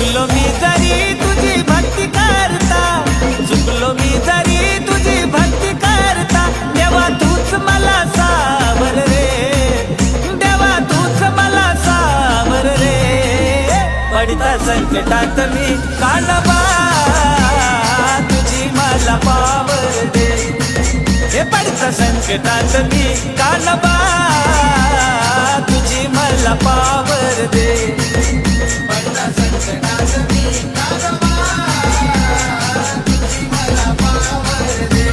चुकलो मी जरी तुझी भक्ती करता, चुकलो मी जरी तुझी भक्ती करता, देवा तूच मला सावर रे, देवा तूच मला सावर रे. पडता संकटात मी कानबा, तुझी मला पावर दे. हे पडता संकटात मी कानबा, तुझी मला पावर दे. पडता संकटात मी कानबा, तुझी मला पावर दे.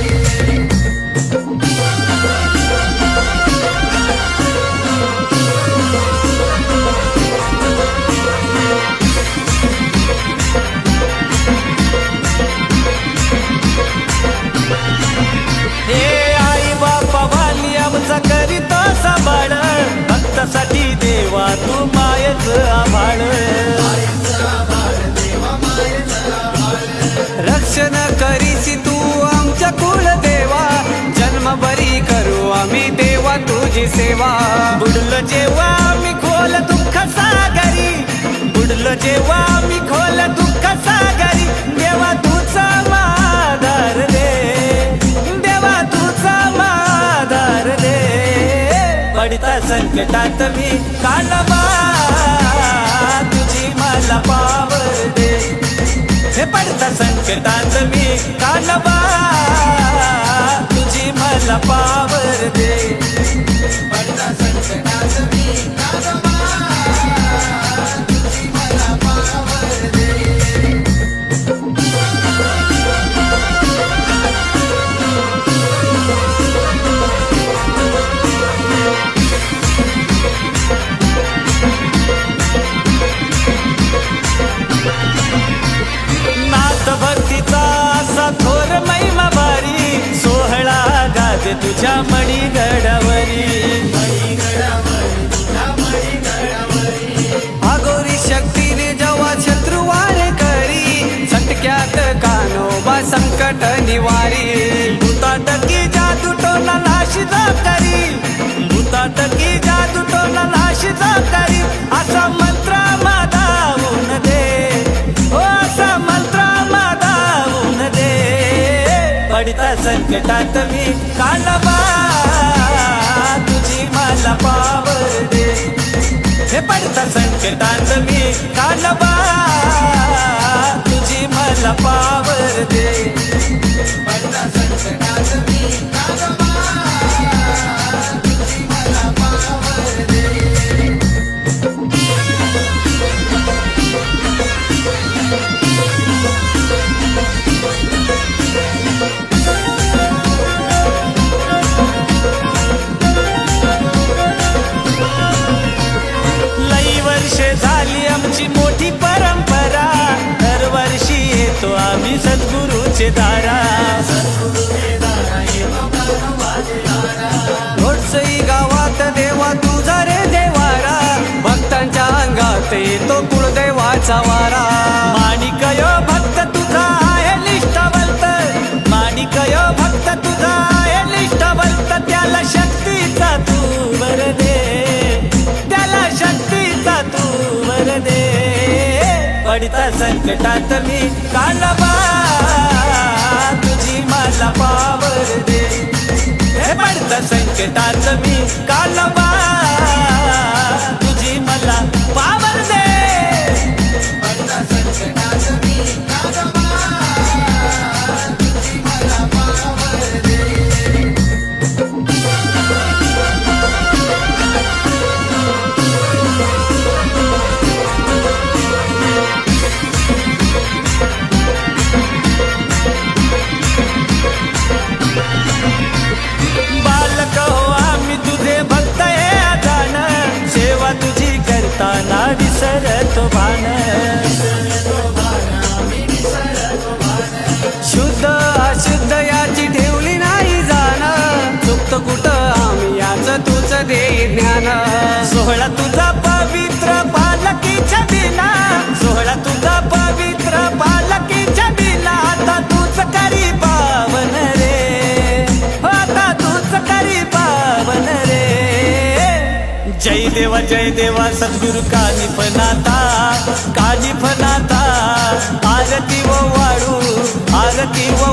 हे आई बापा वाली आमचा करीतो सांभाळ, भक्तासाठी देवा तू मायेच आभाळ. रक्षण करीसी तू आमच्या कुळ देवा, जन्मभरी करू आम्ही देवा तुझी सेवा. बुडलो जेव्हा आम्ही खोल दुःख सागरी, बुडलो जेव्हा आम्ही खोल दुःख सागरी, देवा तुझा आधार दे, देवा तुझा आधार दे. पडता संकटात मी कानबा, तुझी मला पावर दे. हे पडता संकटात मी कानबा, तुझी मला पावर दे. पडता संकटात मी कानबा, तुझी मला पावर दे. नाथ भक्तीचा असा थोर महिमा भारी, सोहळा गाजे तुझ्या मणी गडावरी. अघोरी शक्तीने जेव्हा शत्रुवार करी, झटक्यात कानोबा संकट निवारी. भूताटकी जादू टोना नाशी करी, भूताटकी जादू टोना नाशी करी. असा मंत्र मादावून दे, हो असा मंत्र मादावून दे. पडता संकटात मी कानबा, तुझी मला पावर दे. हे पडता संकटात मी कानबा, तुझी मला पावर दे. पडता संकटात मी कानबा, तुझी मला पावर दे. लई वर्षे झाली आमची मोठी परंपरा, दरवर्षी येतो आम्ही सद्गुरूचे दारा. घोडसई गावात देवा तुझा रे देवारा, भक्तांच्या अंगात येतो कुळदेवाचा वारा. माणिकयो भक्त तुझा आहे निष्ठावंत, माणिकयो भक्त तुझा आहे निष्ठावंत. त्याला शक्तीचा तू वर दे, त्याला शक्तीचा तू वर दे. पडता संकटात मी कानबा, तुझी मला पावर दे. हे पडता संकटात मी कानबा, तुझी मला पावर दे. पडता संकटात मी कानबा, तुझी मला पावर दे. बालक हो आम्ही तुझे भक्त हे अजान, सेवा तुझी करताना विसरतो भान. शुद्ध अशुद्ध याची ठेवली नाही जाण, चुकतो कुठं आम्ही याच तुझ दे ज्ञान. सोहळा तुझा पवित्र पालकीच्या दिना, सोहळा तुझा पवित्र पालकीच्या दिना. आता तूच करी पावन रे, आता तूच करी पावन रे. जय देवा सद्गुरु कानिफनाथा कानिफनाथा आरती वो वाळू आरती वो